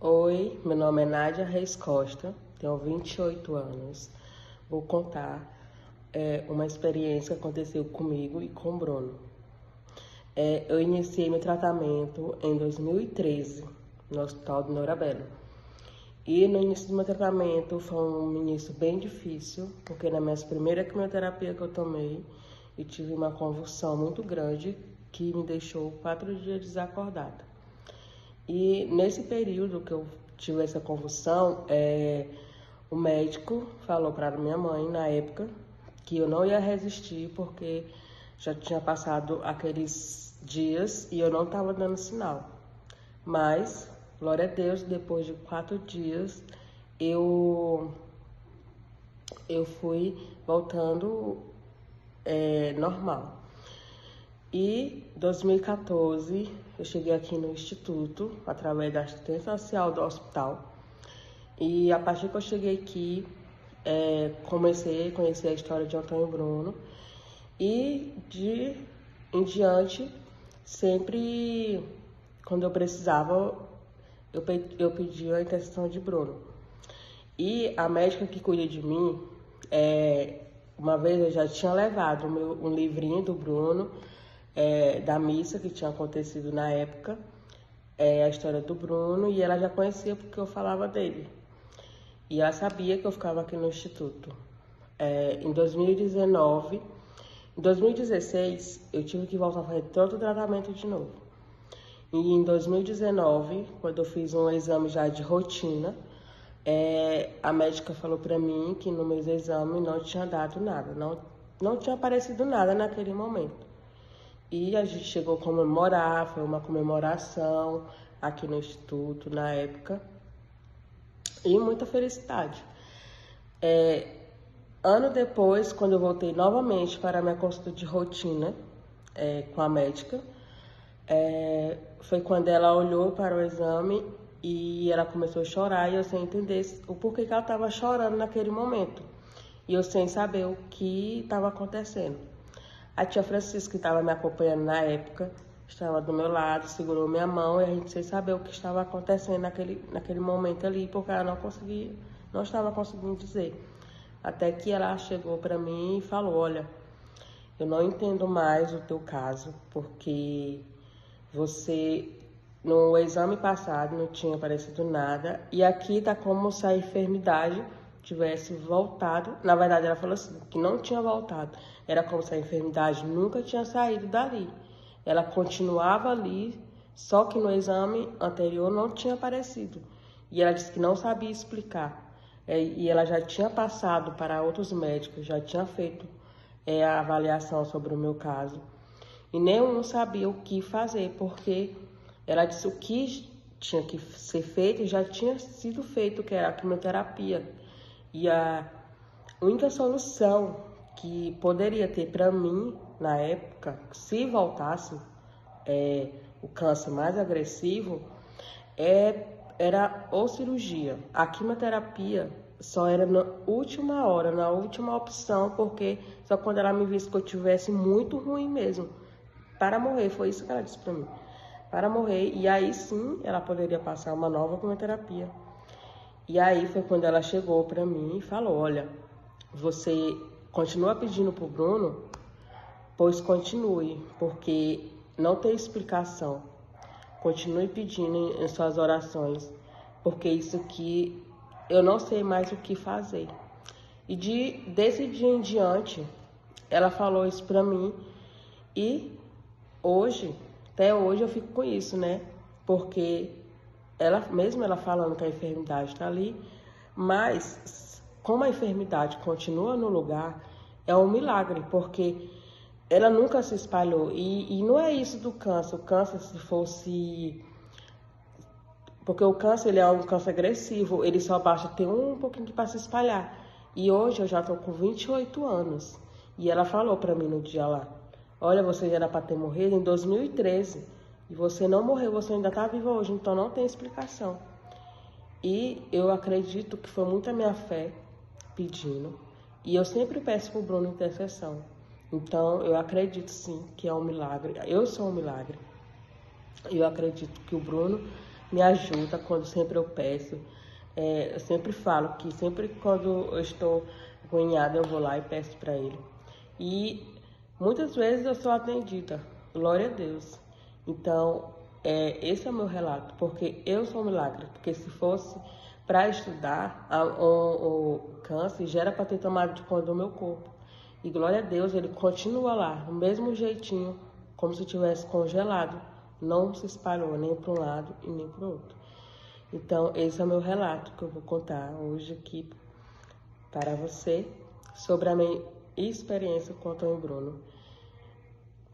Oi, meu nome é Nádia Reis Costa, tenho 28 anos. Vou contar uma experiência que aconteceu comigo e com o Bruno. Eu iniciei meu tratamento em 2013, no Hospital do Norabelo. E no início do meu tratamento foi um início bem difícil, porque na minha primeira quimioterapia que eu tomei, eu tive uma convulsão muito grande que me deixou 4 dias desacordada. E nesse período que eu tive essa convulsão, o médico falou para minha mãe, na época, que eu não ia resistir porque já tinha passado aqueles dias e eu não estava dando sinal. Mas, glória a Deus, depois de 4 dias, eu fui voltando normal. E em 2014 eu cheguei aqui no Instituto através da assistência social do hospital. E a partir que eu cheguei aqui, comecei a conhecer a história de Antônio Bruno. E em diante, sempre quando eu precisava, eu pedia a intercessão de Bruno. E a médica que cuida de mim, uma vez eu já tinha levado um livrinho do Bruno, da missa que tinha acontecido na época, a história do Bruno, e ela já conhecia porque eu falava dele. E ela sabia que eu ficava aqui no Instituto. Em 2019, em 2016, eu tive que voltar a fazer todo o tratamento de novo. E em 2019, quando eu fiz um exame já de rotina, a médica falou para mim que no meu exame não tinha dado nada, não tinha aparecido nada naquele momento. E a gente chegou a comemorar, foi uma comemoração aqui no Instituto na época. E muita felicidade. Ano depois, quando eu voltei novamente para a minha consulta de rotina com a médica, foi quando ela olhou para o exame e ela começou a chorar e eu sem entender o porquê que ela estava chorando naquele momento. E eu sem saber o que estava acontecendo. A tia Francisca, que estava me acompanhando na época, estava do meu lado, segurou minha mão e a gente sem saber o que estava acontecendo naquele momento ali, porque ela não estava conseguindo dizer. Até que ela chegou para mim e falou: olha, eu não entendo mais o teu caso, porque você, no exame passado, não tinha aparecido nada, e aqui tá como se a enfermidade tivesse voltado. Na verdade, ela falou assim, que não tinha voltado. Era como se a enfermidade nunca tinha saído dali. Ela continuava ali, só que no exame anterior não tinha aparecido. E ela disse que não sabia explicar. E ela já tinha passado para outros médicos, já tinha feito a avaliação sobre o meu caso. E nenhum sabia o que fazer, porque ela disse o que tinha que ser feito já tinha sido feito, que era a quimioterapia. E a única solução que poderia ter para mim, na época, se voltasse o câncer mais agressivo, era ou cirurgia. A quimioterapia só era na última hora, na última opção, porque só quando ela me visse que eu tivesse muito ruim mesmo, para morrer, foi isso que ela disse para mim, para morrer, e aí sim ela poderia passar uma nova quimioterapia. E aí foi quando ela chegou para mim e falou: olha, você continua pedindo pro Bruno? Pois continue, porque não tem explicação. Continue pedindo em suas orações, porque isso aqui eu não sei mais o que fazer. E desse dia em diante, ela falou isso pra mim e até hoje eu fico com isso, né? Porque ela falando que a enfermidade está ali, mas como a enfermidade continua no lugar, é um milagre, porque ela nunca se espalhou. E não é isso do câncer. O câncer, se fosse... Porque o câncer, ele é um câncer agressivo, ele só basta ter um pouquinho para se espalhar. E hoje eu já estou com 28 anos. E ela falou para mim no dia lá: olha, você já era para ter morrido em 2013. E você não morreu, você ainda está viva hoje, então não tem explicação. E eu acredito que foi muito a minha fé pedindo. E eu sempre peço para o Bruno intercessão. Então eu acredito sim que é um milagre. Eu sou um milagre. Eu acredito que o Bruno me ajuda quando sempre eu peço. Eu sempre falo que sempre quando eu estou agoniada eu vou lá e peço para ele. E muitas vezes eu sou atendida, glória a Deus. Então, esse é o meu relato, porque eu sou um milagre. Porque se fosse para estudar, o câncer já era para ter tomado de conta do meu corpo. E glória a Deus, ele continua lá, do mesmo jeitinho, como se tivesse congelado. Não se espalhou nem para um lado e nem para o outro. Então, esse é o meu relato que eu vou contar hoje aqui para você sobre a minha experiência com o Antônio Bruno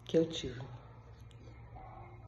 que eu tive.